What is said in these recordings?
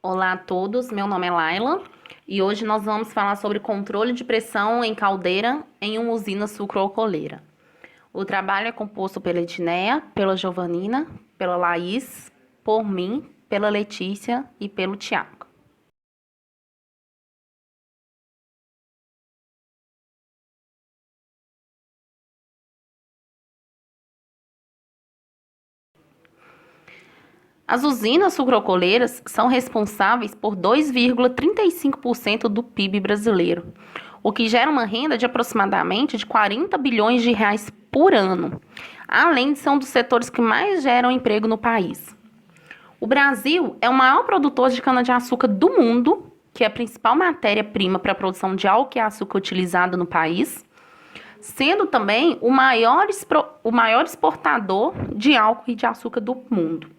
Olá a todos, meu nome é Laila e hoje nós vamos falar sobre controle de pressão em caldeira em uma usina sucroalcooleira. O trabalho é composto pela Edneia, pela Giovanina, pela Laís, por mim, pela Letícia e pelo Tiago. As usinas sucroalcooleiras são responsáveis por 2,35% do PIB brasileiro, o que gera uma renda de aproximadamente de 40 bilhões de reais por ano, além de ser um dos setores que mais geram emprego no país. O Brasil é o maior produtor de cana-de-açúcar do mundo, que é a principal matéria-prima para a produção de álcool e açúcar utilizada no país, sendo também o maior exportador de álcool e de açúcar do mundo.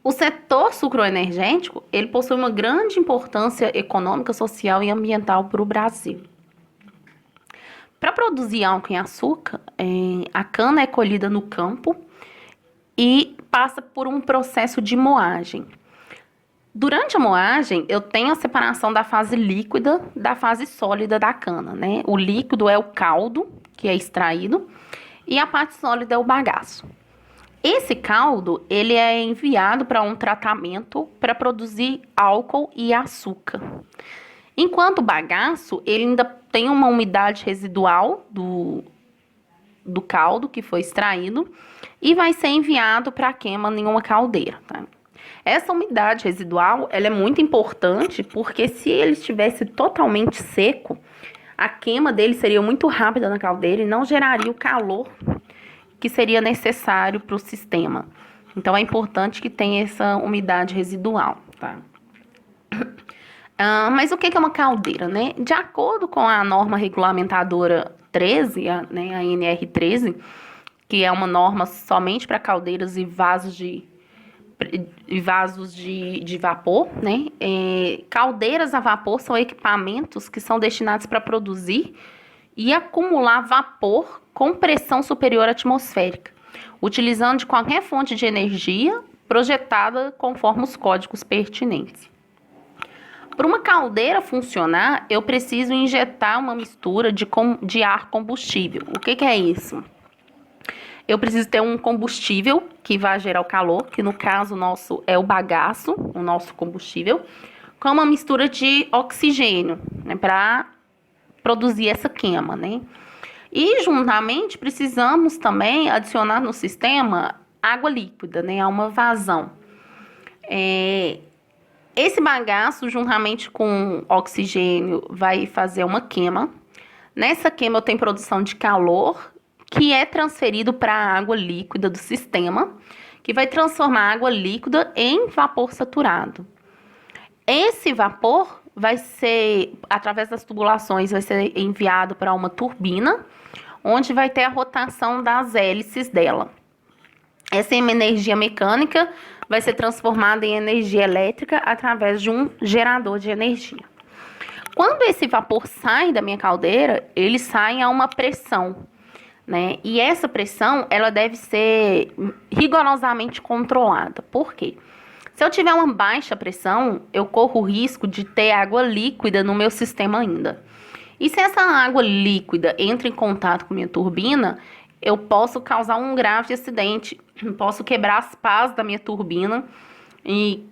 O setor sucroenergético, ele possui uma grande importância econômica, social e ambiental para o Brasil. Para produzir álcool e açúcar, a cana é colhida no campo e passa por um processo de moagem. Durante a moagem, eu tenho a separação da fase líquida da fase sólida da cana, né? O líquido é o caldo, que é extraído, e a parte sólida é o bagaço. Esse caldo, ele é enviado para um tratamento para produzir álcool e açúcar. Enquanto o bagaço, ele ainda tem uma umidade residual do caldo que foi extraído e vai ser enviado para queima em uma caldeira, tá? Essa umidade residual, ela é muito importante porque se ele estivesse totalmente seco, a queima dele seria muito rápida na caldeira e não geraria o calor que seria necessário para o sistema. Então, é importante que tenha essa umidade residual, tá? Mas o que é uma caldeira, né? De acordo com a norma regulamentadora 13, a NR13, que é uma norma somente para caldeiras e vasos de vapor, né? Caldeiras a vapor são equipamentos que são destinados para produzir e acumular vapor com pressão superior atmosférica, utilizando de qualquer fonte de energia projetada conforme os códigos pertinentes. Para uma caldeira funcionar, eu preciso injetar uma mistura de ar combustível. O que é isso? Eu preciso ter um combustível que vai gerar o calor, que no caso nosso é o bagaço, o nosso combustível, com uma mistura de oxigênio, né, para produzir essa queima, né? E juntamente precisamos também adicionar no sistema água líquida, né? Há uma vazão. Esse bagaço, juntamente com oxigênio, vai fazer uma queima. Nessa queima eu tenho produção de calor, que é transferido para a água líquida do sistema, que vai transformar a água líquida em vapor saturado. Esse vapor vai ser, através das tubulações, vai ser enviado para uma turbina, onde vai ter a rotação das hélices dela. Essa energia mecânica vai ser transformada em energia elétrica através de um gerador de energia. Quando esse vapor sai da minha caldeira, ele sai a uma pressão, né? E essa pressão, ela deve ser rigorosamente controlada. Por quê? Se eu tiver uma baixa pressão, eu corro o risco de ter água líquida no meu sistema ainda. E se essa água líquida entra em contato com minha turbina, eu posso causar um grave acidente. Posso quebrar as pás da minha turbina e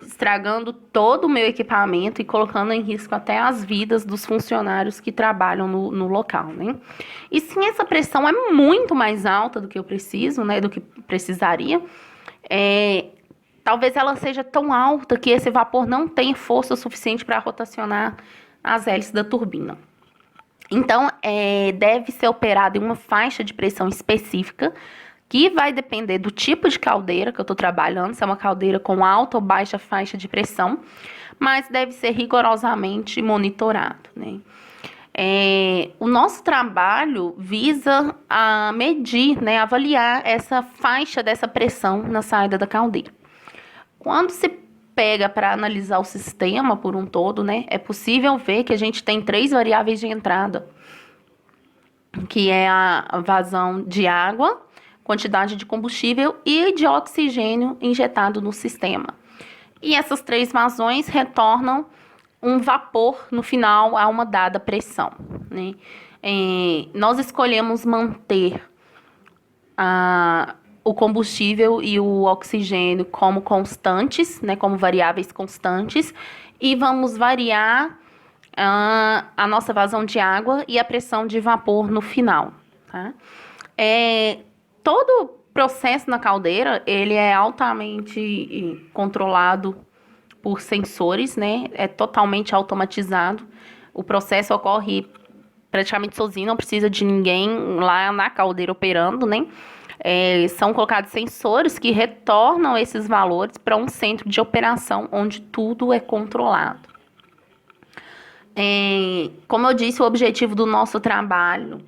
estragando todo o meu equipamento e colocando em risco até as vidas dos funcionários que trabalham no local, né? E se essa pressão é muito mais alta do que eu preciso, né, do que precisaria, talvez ela seja tão alta que esse vapor não tenha força suficiente para rotacionar as hélices da turbina. Então, deve ser operado em uma faixa de pressão específica, que vai depender do tipo de caldeira que eu estou trabalhando, se é uma caldeira com alta ou baixa faixa de pressão, mas deve ser rigorosamente monitorado, né? O nosso trabalho visa a medir, né, avaliar essa faixa dessa pressão na saída da caldeira. Quando se pega para analisar o sistema por um todo, né, é possível ver que a gente tem 3 variáveis de entrada, que é a vazão de água, quantidade de combustível e de oxigênio injetado no sistema. E essas 3 vazões retornam um vapor no final a uma dada pressão, né? Nós escolhemos manter o combustível e o oxigênio como constantes, né, como variáveis constantes, e vamos variar a nossa vazão de água e a pressão de vapor no final, tá? Todo o processo na caldeira, ele é altamente controlado por sensores, né? É totalmente automatizado. O processo ocorre praticamente sozinho, não precisa de ninguém lá na caldeira operando, né? São colocados sensores que retornam esses valores para um centro de operação onde tudo é controlado. Como eu disse, o objetivo do nosso trabalho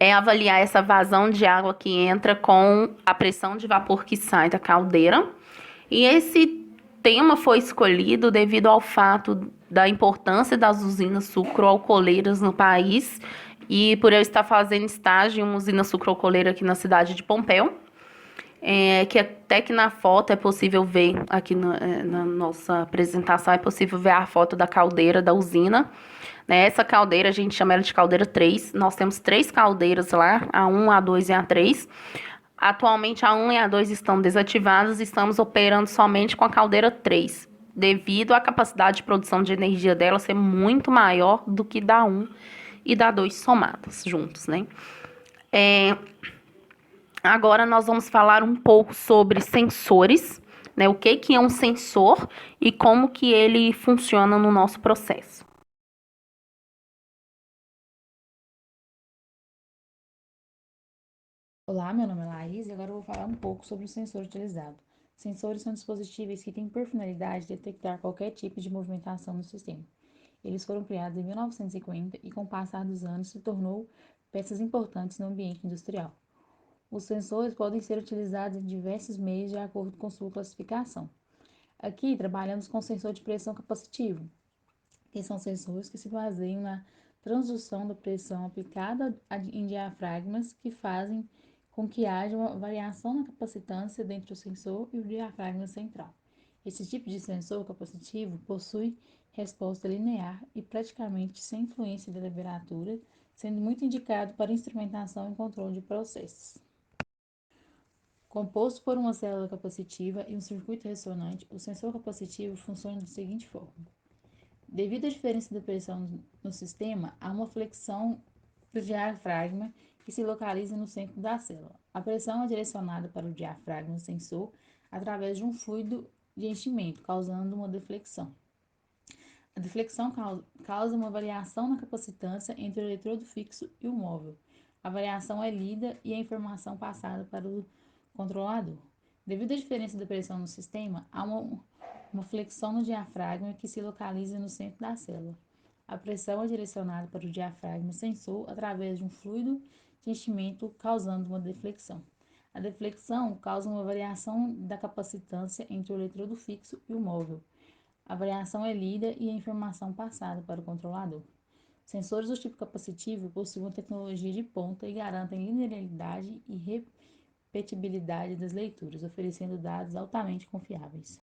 é avaliar essa vazão de água que entra com a pressão de vapor que sai da caldeira. E esse tema foi escolhido devido ao fato da importância das usinas sucroalcooleiras no país e por eu estar fazendo estágio em uma usina sucroalcooleira aqui na cidade de Pompéu, que até que na foto é possível ver, aqui na nossa apresentação, é possível ver a foto da caldeira da usina. Essa caldeira, a gente chama ela de caldeira 3. Nós temos 3 caldeiras lá, a 1, a 2 e a 3. Atualmente, a 1 e a 2 estão desativadas e estamos operando somente com a caldeira 3, devido à capacidade de produção de energia dela ser muito maior do que da 1 e da 2 somadas juntos, né? Agora nós vamos falar um pouco sobre sensores, né? O que é um sensor e como que ele funciona no nosso processo. Olá, meu nome é Laís e agora eu vou falar um pouco sobre o sensor utilizado. Sensores são dispositivos que têm por finalidade detectar qualquer tipo de movimentação no sistema. Eles foram criados em 1950 e, com o passar dos anos, se tornou peças importantes no ambiente industrial. Os sensores podem ser utilizados em diversos meios de acordo com sua classificação. Aqui trabalhamos com sensor de pressão capacitivo, que são sensores que se baseiam na transdução da pressão aplicada em diafragmas que fazem com que haja uma variação na capacitância entre o sensor e o diafragma central. Esse tipo de sensor capacitivo possui resposta linear e praticamente sem influência da temperatura, sendo muito indicado para instrumentação e controle de processos. Composto por uma célula capacitiva e um circuito ressonante, o sensor capacitivo funciona da seguinte forma: devido à diferença de pressão no sistema, há uma flexão do diafragma que se localiza no centro da célula. A pressão é direcionada para o diafragma sensor através de um fluido de enchimento, causando uma deflexão. A deflexão causa uma variação na capacitância entre o eletrodo fixo e o móvel. A variação é lida e a informação passada para o controlador. Devido à diferença da pressão no sistema, há uma flexão no diafragma que se localiza no centro da célula. A pressão é direcionada para o diafragma sensor através de um fluido de enchimento, causando uma deflexão. A deflexão causa uma variação da capacitância entre o eletrodo fixo e o móvel. A variação é lida e a informação passada para o controlador. Sensores do tipo capacitivo possuem uma tecnologia de ponta e garantem linearidade e repetibilidade das leituras, oferecendo dados altamente confiáveis.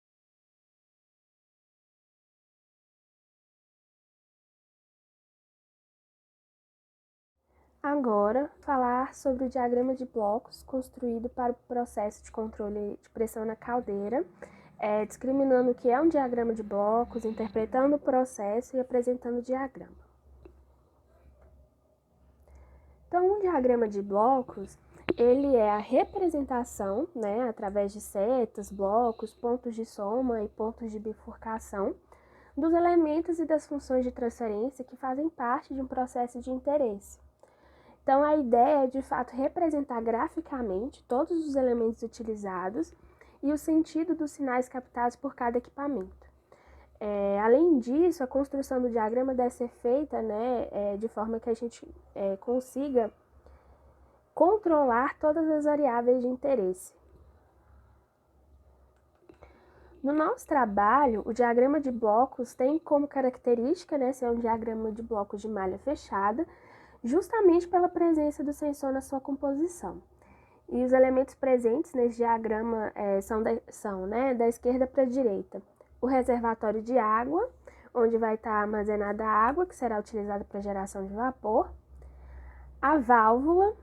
Agora, falar sobre o diagrama de blocos construído para o processo de controle de pressão na caldeira, discriminando o que é um diagrama de blocos, interpretando o processo e apresentando o diagrama. Então, um diagrama de blocos, ele é a representação, né, através de setas, blocos, pontos de soma e pontos de bifurcação, dos elementos e das funções de transferência que fazem parte de um processo de interesse. Então, a ideia é, de fato, representar graficamente todos os elementos utilizados e o sentido dos sinais captados por cada equipamento. Além disso, a construção do diagrama deve ser feita, né, de forma que a gente consiga controlar todas as variáveis de interesse. No nosso trabalho, o diagrama de blocos tem como característica, né, ser um diagrama de blocos de malha fechada, justamente pela presença do sensor na sua composição. E os elementos presentes nesse diagrama são da esquerda para a direita. O reservatório de água, onde vai estar armazenada a água, que será utilizada para geração de vapor. A válvula,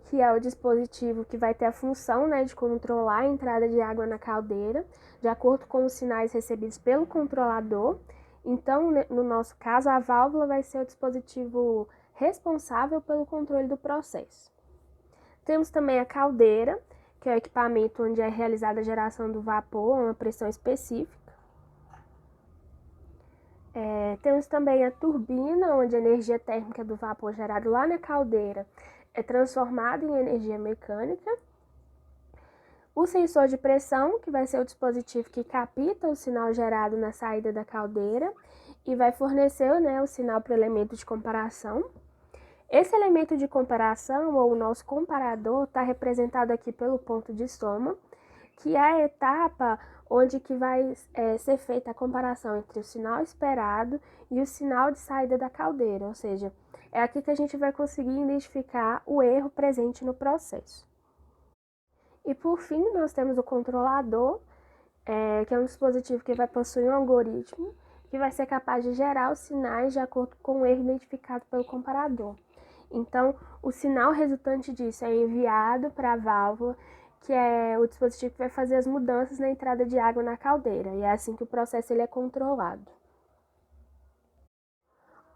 que é o dispositivo que vai ter a função de controlar a entrada de água na caldeira, de acordo com os sinais recebidos pelo controlador. Então, no nosso caso, a válvula vai ser o dispositivo responsável pelo controle do processo. Temos também a caldeira, que é o equipamento onde é realizada a geração do vapor a uma pressão específica. Temos também a turbina, onde a energia térmica do vapor gerado lá na caldeira é transformada em energia mecânica. O sensor de pressão, que vai ser o dispositivo que capta o sinal gerado na saída da caldeira e vai fornecer o sinal para o elemento de comparação. Esse elemento de comparação, ou o nosso comparador, está representado aqui pelo ponto de soma, que é a etapa onde que vai ser feita a comparação entre o sinal esperado e o sinal de saída da caldeira, ou seja, é aqui que a gente vai conseguir identificar o erro presente no processo. E por fim, nós temos o controlador, que é um dispositivo que vai possuir um algoritmo que vai ser capaz de gerar os sinais de acordo com o erro identificado pelo comparador. Então, o sinal resultante disso é enviado para a válvula, que é o dispositivo que vai fazer as mudanças na entrada de água na caldeira, e é assim que o processo é controlado.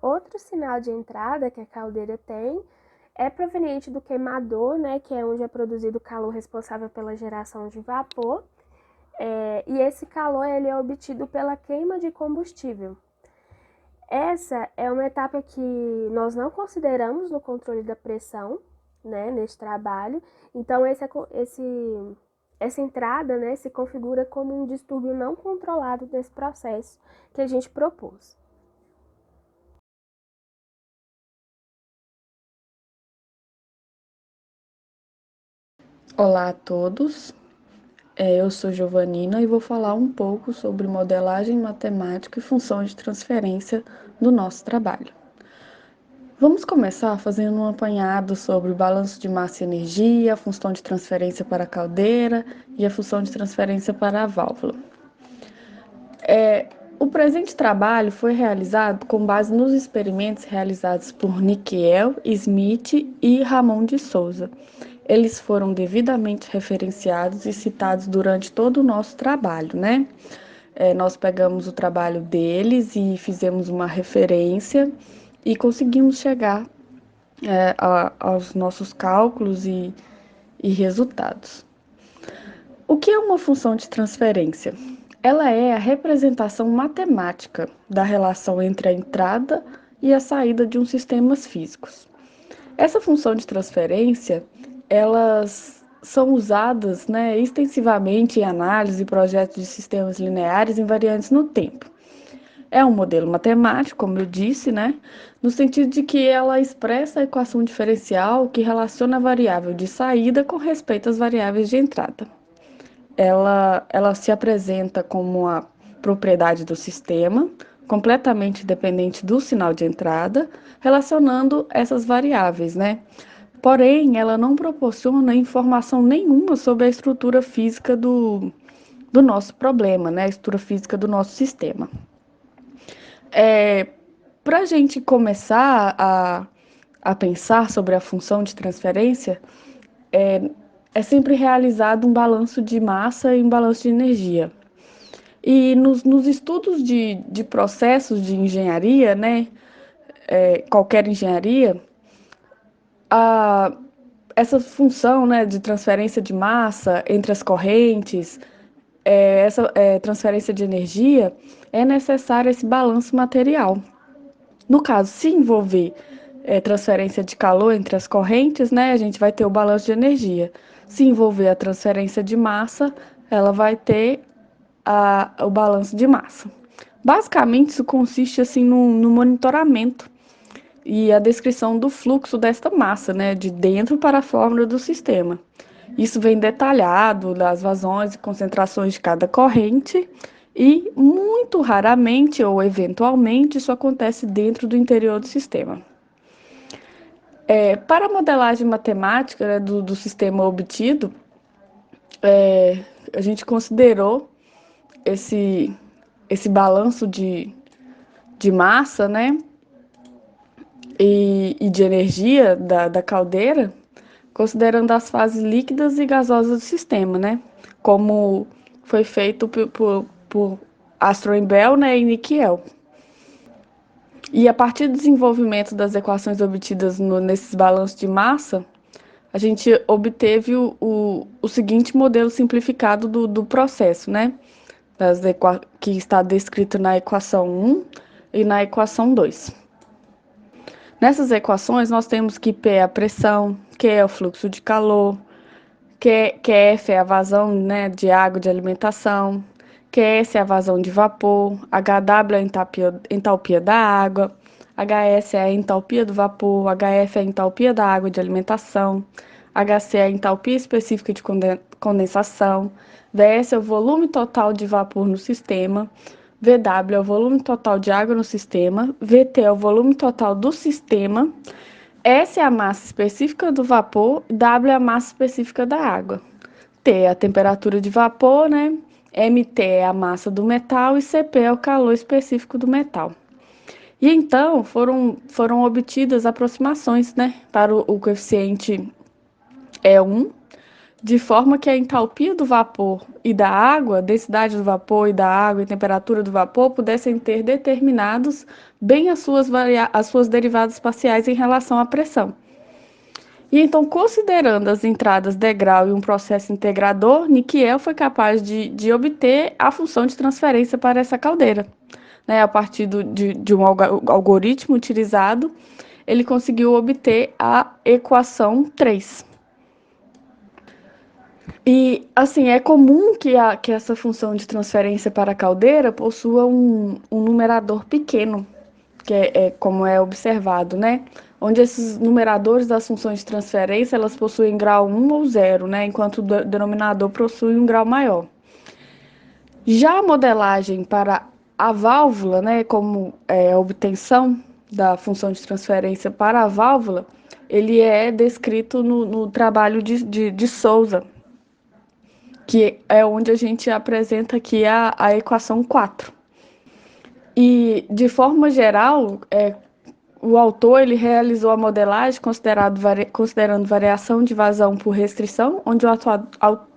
Outro sinal de entrada que a caldeira tem é proveniente do queimador, que é onde é produzido o calor responsável pela geração de vapor, e esse calor ele é obtido pela queima de combustível. Essa é uma etapa que nós não consideramos no controle da pressão, neste trabalho. Então, essa entrada se configura como um distúrbio não controlado desse processo que a gente propôs. Olá a todos, eu sou Giovanina e vou falar um pouco sobre modelagem matemática e função de transferência do nosso trabalho. Vamos começar fazendo um apanhado sobre o balanço de massa e energia, a função de transferência para a caldeira e a função de transferência para a válvula. O presente trabalho foi realizado com base nos experimentos realizados por Nikiel, Smith e Ramon de Souza. Eles foram devidamente referenciados e citados durante todo o nosso trabalho, nós pegamos o trabalho deles e fizemos uma referência e conseguimos chegar aos nossos cálculos e resultados. O que é uma função de transferência? Ela é a representação matemática da relação entre a entrada e a saída de um sistema físicos. Essa função de transferência, elas são usadas extensivamente em análise e projetos de sistemas lineares invariantes no tempo. É um modelo matemático, como eu disse, no sentido de que ela expressa a equação diferencial que relaciona a variável de saída com respeito às variáveis de entrada. Ela se apresenta como a propriedade do sistema, completamente dependente do sinal de entrada, relacionando essas variáveis, Porém, ela não proporciona informação nenhuma sobre a estrutura física do nosso problema, a estrutura física do nosso sistema. Para a gente começar a pensar sobre a função de transferência, é sempre realizado um balanço de massa e um balanço de energia. E nos estudos de processos de engenharia, qualquer engenharia, essa função de transferência de massa entre as correntes, essa transferência de energia, é necessário esse balanço material. No caso, se envolver transferência de calor entre as correntes, a gente vai ter o balanço de energia. Se envolver a transferência de massa, ela vai ter o balanço de massa. Basicamente, isso consiste assim no monitoramento e a descrição do fluxo desta massa, de dentro para fora do sistema. Isso vem detalhado das vazões e concentrações de cada corrente e, muito raramente ou eventualmente, isso acontece dentro do interior do sistema. Para a modelagem matemática, né, do sistema obtido, a gente considerou esse balanço de massa, né, e de energia da caldeira, considerando as fases líquidas e gasosas do sistema, né, como foi feito por Astrand Bell, né, e Nikiel. E a partir do desenvolvimento das equações obtidas nesses balanços de massa, a gente obteve o seguinte modelo simplificado do processo, né? Que está descrito na equação 1 e na equação 2. Nessas equações, nós temos que P é a pressão, Q é o fluxo de calor, QF é a vazão, né, de água de alimentação, QS é a vazão de vapor, HW é a entalpia da água, HS é a entalpia do vapor, HF é a entalpia da água de alimentação, HC é a entalpia específica de condensação, VS é o volume total de vapor no sistema, VW é o volume total de água no sistema, VT é o volume total do sistema, S é a massa específica do vapor, W é a massa específica da água. T é a temperatura de vapor, né? MT é a massa do metal e CP é o calor específico do metal. E então foram obtidas aproximações, né, para o coeficiente E1, de forma que a entalpia do vapor e da água, a densidade do vapor e da água e temperatura do vapor pudessem ter determinados bem as suas derivadas parciais em relação à pressão. E então, considerando as entradas degrau e um processo integrador, Nikiel foi capaz de obter a função de transferência para essa caldeira. Né? A partir de um algoritmo utilizado, ele conseguiu obter a equação 3. E, assim, é comum que essa função de transferência para a caldeira possua um numerador pequeno, que é como é observado, né? Onde esses numeradores das funções de transferência, elas possuem grau 1 ou 0, né? Enquanto o denominador possui um grau maior. Já a modelagem para a válvula, né, como a obtenção da função de transferência para a válvula, ele é descrito no trabalho de Souza, que é onde a gente apresenta aqui a equação 4. E, de forma geral, o autor ele realizou a modelagem considerando variação de vazão por restrição, onde o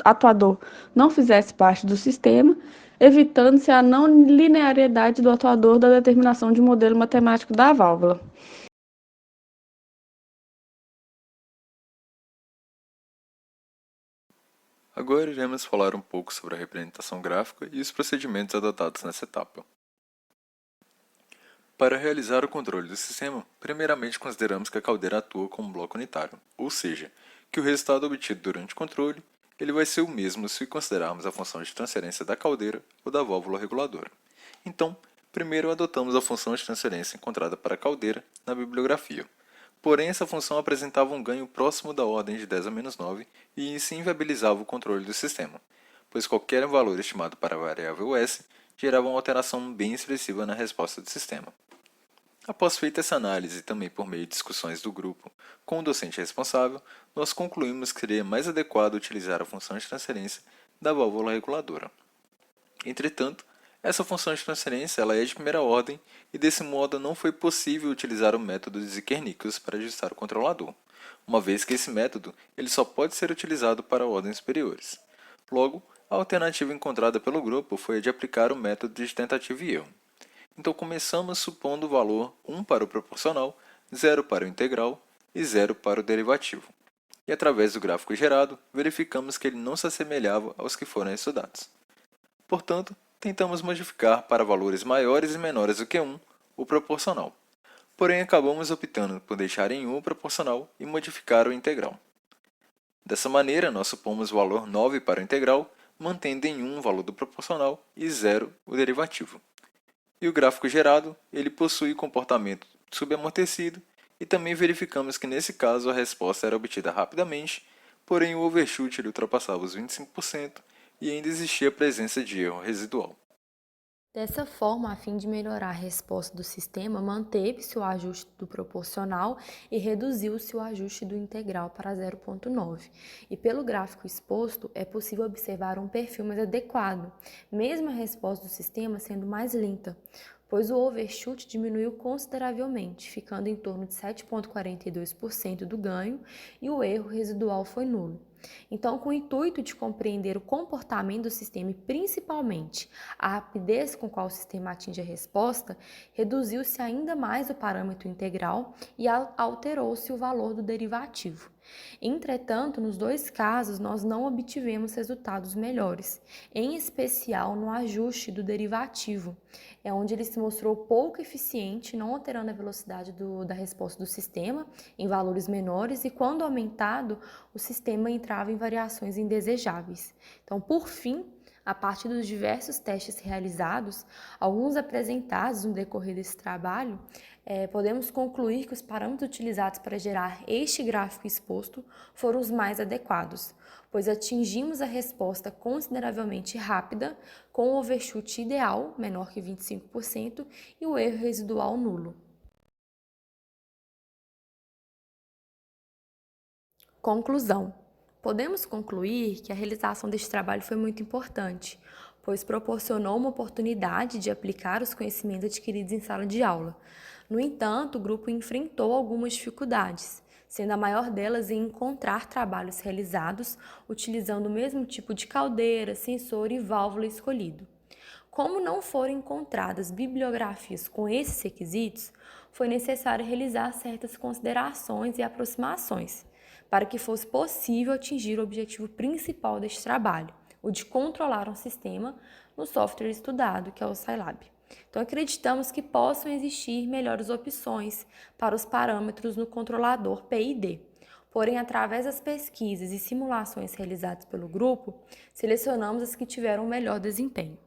atuador não fizesse parte do sistema, evitando-se a não linearidade do atuador da determinação de modelo matemático da válvula. Agora iremos falar um pouco sobre a representação gráfica e os procedimentos adotados nessa etapa. Para realizar o controle do sistema, primeiramente consideramos que a caldeira atua como um bloco unitário, ou seja, que o resultado obtido durante o controle ele vai ser o mesmo se considerarmos a função de transferência da caldeira ou da válvula reguladora. Então, primeiro adotamos a função de transferência encontrada para a caldeira na bibliografia. Porém, essa função apresentava um ganho próximo da ordem de 10 a menos 9 e isso inviabilizava o controle do sistema, pois qualquer valor estimado para a variável S gerava uma alteração bem expressiva na resposta do sistema. Após feita essa análise, também por meio de discussões do grupo com o docente responsável, nós concluímos que seria mais adequado utilizar a função de transferência da válvula reguladora. Entretanto, essa função de transferência ela é de primeira ordem e desse modo não foi possível utilizar o método de Zikernikus para ajustar o controlador, uma vez que esse método ele só pode ser utilizado para ordens superiores. Logo, a alternativa encontrada pelo grupo foi a de aplicar o método de tentativa e erro. Então começamos supondo o valor 1 para o proporcional, 0 para o integral e 0 para o derivativo. E através do gráfico gerado, verificamos que ele não se assemelhava aos que foram estudados. Portanto, tentamos modificar para valores maiores e menores do que 1 o proporcional. Porém, acabamos optando por deixar em 1 o proporcional e modificar o integral. Dessa maneira, nós supomos o valor 9 para o integral, mantendo em 1 o valor do proporcional e 0 o derivativo. E o gráfico gerado, ele possui comportamento subamortecido e também verificamos que nesse caso a resposta era obtida rapidamente, porém o overshoot ele ultrapassava os 25% e ainda existia a presença de erro residual. Dessa forma, a fim de melhorar a resposta do sistema, manteve-se o ajuste do proporcional e reduziu-se o ajuste do integral para 0,9. E pelo gráfico exposto, é possível observar um perfil mais adequado, mesmo a resposta do sistema sendo mais lenta, pois o overshoot diminuiu consideravelmente, ficando em torno de 7,42% do ganho e o erro residual foi nulo. Então, com o intuito de compreender o comportamento do sistema e principalmente a rapidez com qual o sistema atinge a resposta, reduziu-se ainda mais o parâmetro integral e alterou-se o valor do derivativo. Entretanto, nos dois casos, nós não obtivemos resultados melhores, em especial no ajuste do derivativo, onde ele se mostrou pouco eficiente, não alterando a velocidade da resposta do sistema em valores menores e, quando aumentado, o sistema entrava em variações indesejáveis. Então, por fim, a partir dos diversos testes realizados, alguns apresentados no decorrer desse trabalho, podemos concluir que os parâmetros utilizados para gerar este gráfico exposto foram os mais adequados, pois atingimos a resposta consideravelmente rápida, com o overshoot ideal, menor que 25%, e o erro residual nulo. Conclusão. Podemos concluir que a realização deste trabalho foi muito importante, pois proporcionou uma oportunidade de aplicar os conhecimentos adquiridos em sala de aula. No entanto, o grupo enfrentou algumas dificuldades, sendo a maior delas em encontrar trabalhos realizados utilizando o mesmo tipo de caldeira, sensor e válvula escolhido. Como não foram encontradas bibliografias com esses requisitos, foi necessário realizar certas considerações e aproximações, para que fosse possível atingir o objetivo principal deste trabalho, o de controlar um sistema no software estudado, que é o Scilab. Então, acreditamos que possam existir melhores opções para os parâmetros no controlador PID. Porém, através das pesquisas e simulações realizadas pelo grupo, selecionamos as que tiveram o melhor desempenho.